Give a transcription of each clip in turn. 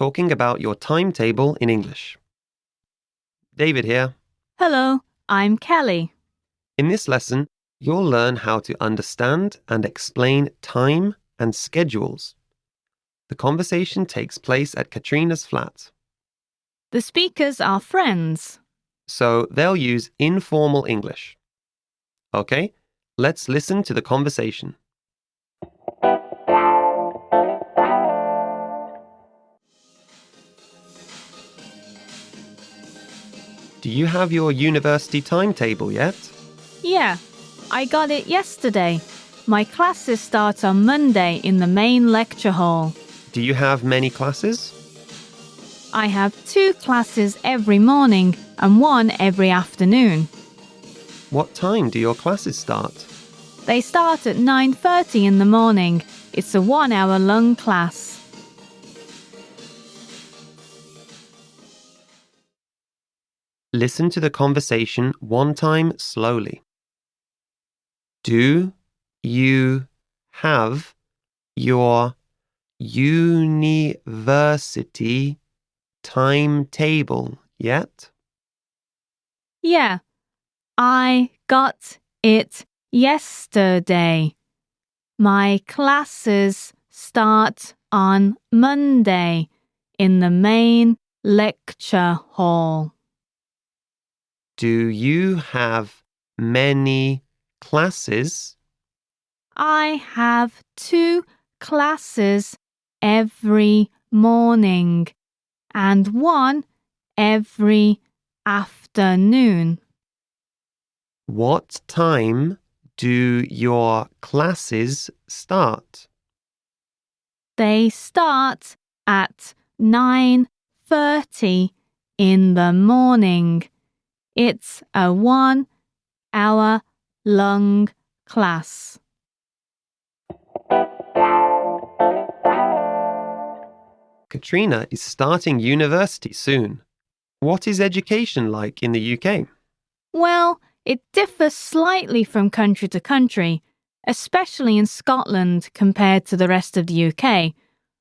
talking about your timetable in English. David here. Hello, I'm Kelly. In this lesson, you'll learn how to understand and explain time and schedules. The conversation takes place at Katrina's flat, The speakers are friends. so they'll use informal English. Okay, let's listen to the conversation. Do you have your university timetable yet? Yeah, I got it yesterday. My classes start on Monday in the main lecture hall. Do you have many classes? I have 2 classes every morning and 1 every afternoon. What time do your classes start? They start at 9:30 in the morning. It's a 1-hour-long class. Listen to the conversation one time slowly. Do you have your university timetable yet? Yeah, I got it yesterday. My classes start on Monday in the main lecture hall. Do you have many classes? I have 2 classes every morning and 1 every afternoon. What time do your classes start? They start at 9:30 in the morning. It's a 1-hour-long class. Katrina is starting university soon. What is education like in the UK? Well, it differs slightly from country to country, especially in Scotland compared to the rest of the UK.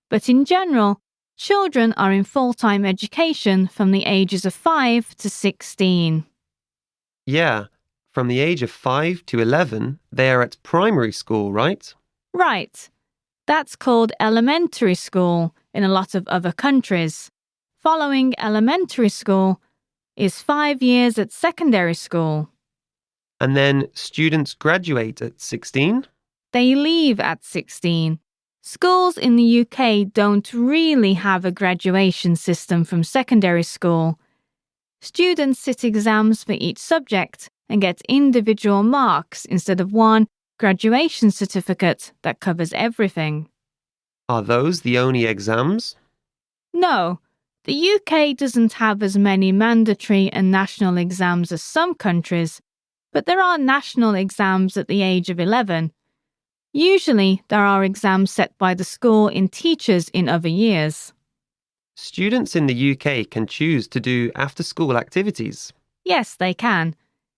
But in general, children are in full-time education from the ages of 5 to 16. Yeah, from the age of 5 to 11, they are at primary school, right? Right. That's called elementary school in a lot of other countries. Following elementary school is 5 years at secondary school. And then students graduate at 16? They leave at 16. Schools in the UK don't really have a graduation system from secondary school. Students sit exams for each subject and get individual marks instead of one graduation certificate that covers everything. Are those the only exams? No, the UK doesn't have as many mandatory and national exams as some countries, but there are national exams at the age of 11. Usually, there are exams set by the school in teachers in other years. Students in the UK can choose to do after-school activities. Yes, they can.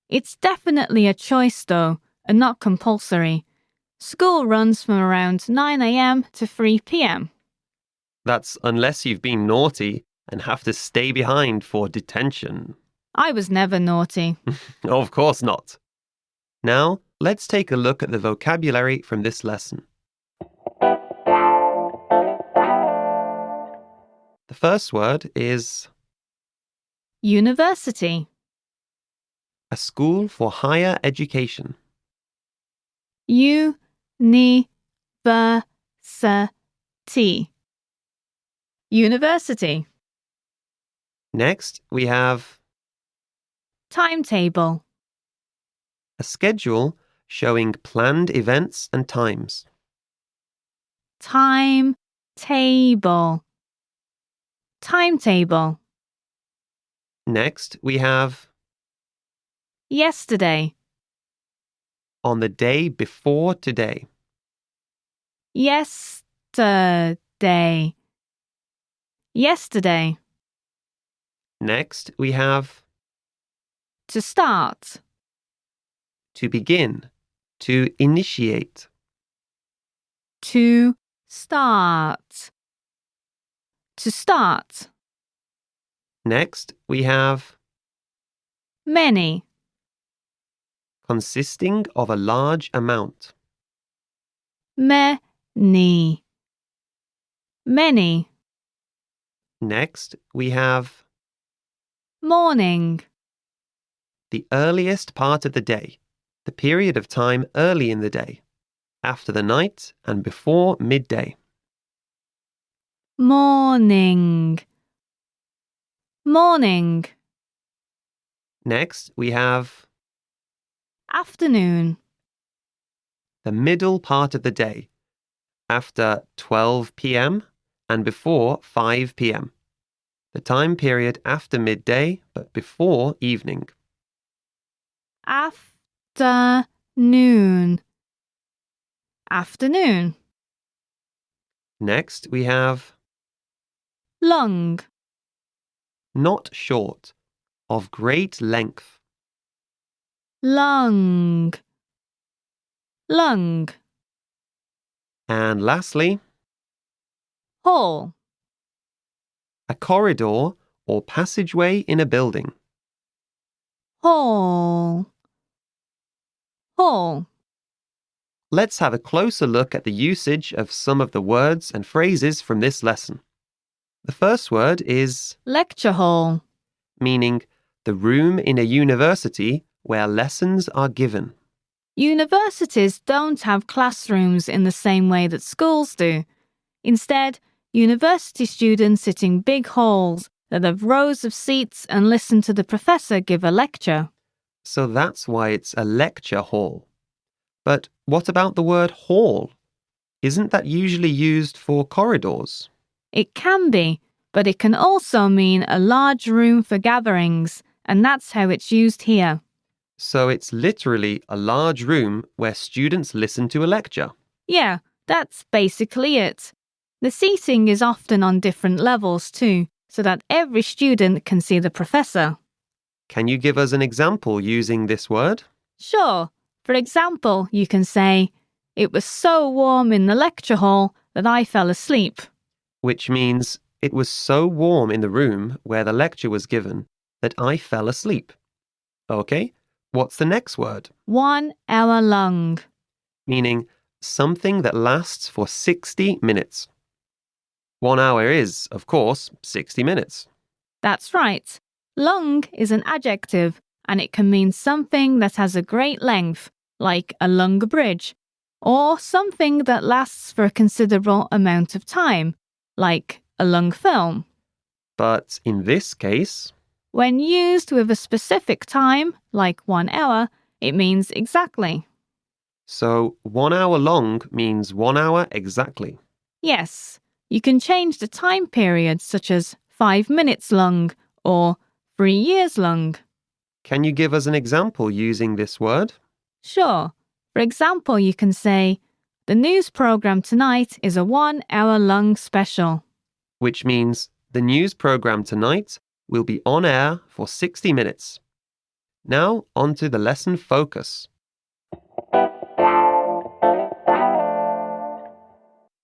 It's definitely a choice, though, and not compulsory. School runs from around 9 a.m. to 3 p.m. That's unless you've been naughty and have to stay behind for detention. I was never naughty. Of course not. Now, let's take a look at the vocabulary from this lesson. The first word is University. a school for higher education. University. University. Next, we have Timetable. a schedule showing planned events and times. Timetable. Timetable. Next, we have Yesterday. on the day before today. Yesterday. Yesterday. Next, we have To start. to begin, to initiate. To start. To start. Next, we have Many. consisting of a large amount. Many. Many. Next, we have Morning. the earliest part of the day, the period of time early in the day, after the night and before midday. Morning. Morning. Next, we have Afternoon. the middle part of the day, after 12 p.m. and before 5 p.m. The time period after midday but before evening. Afternoon. Afternoon. Next, we have Long. not short, of great length. Long. Long. And lastly, Hall. a corridor or passageway in a building. Hall. Hall. Let's have a closer look at the usage of some of the words and phrases from this lesson. The first word is Lecture hall. meaning the room in a university where lessons are given. Universities don't have classrooms in the same way that schools do. Instead, university students sit in big halls that have rows of seats and listen to the professor give a lecture. So that's why it's a lecture hall. But what about the word hall? Isn't that usually used for corridors? It can be, but it can also mean a large room for gatherings, and that's how it's used here. So it's literally a large room where students listen to a lecture. Yeah, that's basically it. The seating is often on different levels too, so that every student can see the professor. Can you give us an example using this word? Sure. For example, you can say, "It was so warm in the lecture hall that I fell asleep." Which means it was so warm in the room where the lecture was given that I fell asleep. Okay, what's the next word? 1 hour long. Meaning something that lasts for 60 minutes. 1 hour is, of course, 60 minutes. That's right. Long is an adjective, and it can mean something that has a great length, like a long bridge, or something that lasts for a considerable amount of time, like a long film. But in this case, When used with a specific time, like 1 hour, it means exactly. so 1 hour long means 1 hour exactly. Yes, you can change the time period, such as 5 minutes long or 3 years long. Can you give us an example using this word? Sure. For example, you can say, "The news program tonight is a 1 hour long special." Which means the news program tonight will be on air for 60 minutes. Now, on to the lesson focus.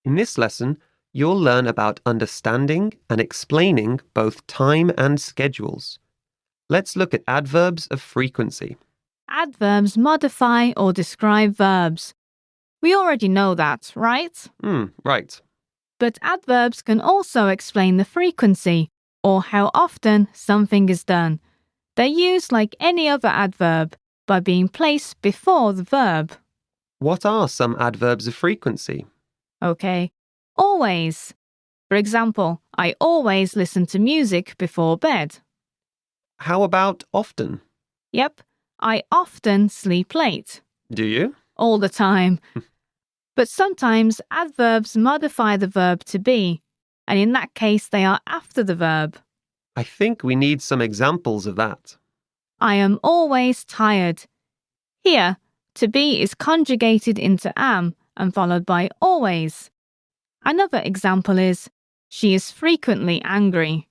In this lesson, you'll learn about understanding and explaining both time and schedules. Let's look at adverbs of frequency. Adverbs modify or describe verbs. We already know that, right? Right. But adverbs can also explain the frequency or how often something is done. They're used like any other adverb by being placed before the verb. What are some adverbs of frequency? Okay. Always. For example, I always listen to music before bed. How about often? Yep, I often sleep late. Do you? All the time. But sometimes adverbs modify the verb to be, and in that case they are after the verb. I think we need some examples of that. I am always tired. Here, to be is conjugated into am and followed by always. Another example is, she is frequently angry.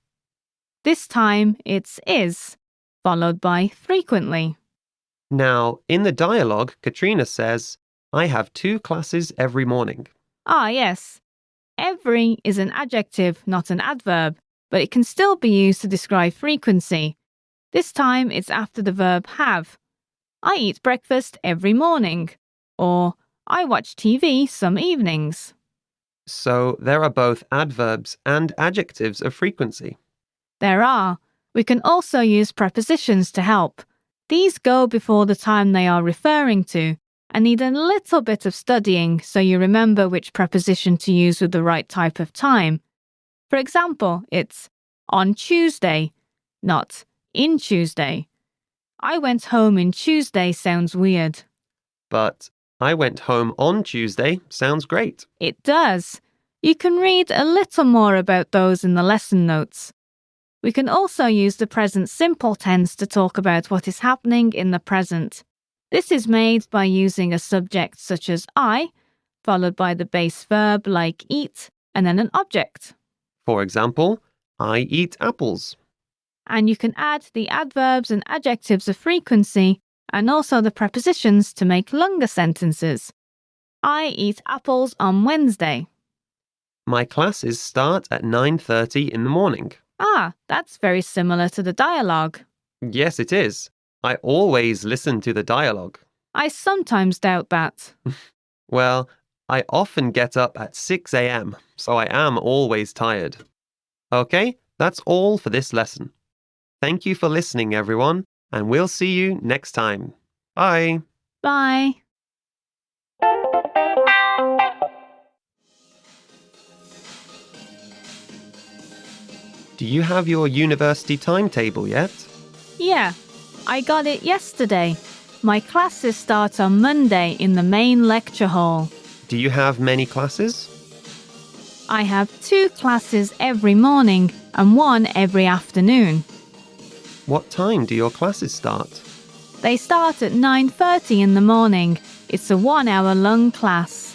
This time it's is, followed by frequently. Now, in the dialogue, Katrina says, I have 2 classes every morning. Ah, yes. Every is an adjective, not an adverb, but it can still be used to describe frequency. This time it's after the verb have. I eat breakfast every morning. Or I watch TV some evenings. So there are both adverbs and adjectives of frequency. There are. We can also use prepositions to help. These go before the time they are referring to and need a little bit of studying so you remember which preposition to use with the right type of time. For example, it's on Tuesday, not in Tuesday. I went home in Tuesday sounds weird. But I went home on Tuesday sounds great. It does. You can read a little more about those in the lesson notes. We can also use the present simple tense to talk about what is happening in the present. This is made by using a subject such as I, followed by the base verb like eat, and then an object. For example, I eat apples. And you can add the adverbs and adjectives of frequency and also the prepositions to make longer sentences. I eat apples on Wednesday. My classes start at 9:30 in the morning. Ah, that's very similar to the dialogue. Yes, it is. I always listen to the dialogue. I sometimes doubt that. Well, I often get up at 6 a.m., so I am always tired. Okay, that's all for this lesson. Thank you for listening, everyone, and we'll see you next time. Bye. Bye. Do you have your university timetable yet? Yeah, I got it yesterday. My classes start on Monday in the main lecture hall. Do you have many classes? I have 2 classes every morning and 1 every afternoon. What time do your classes start? They start at 9:30 in the morning. It's a 1-hour long class.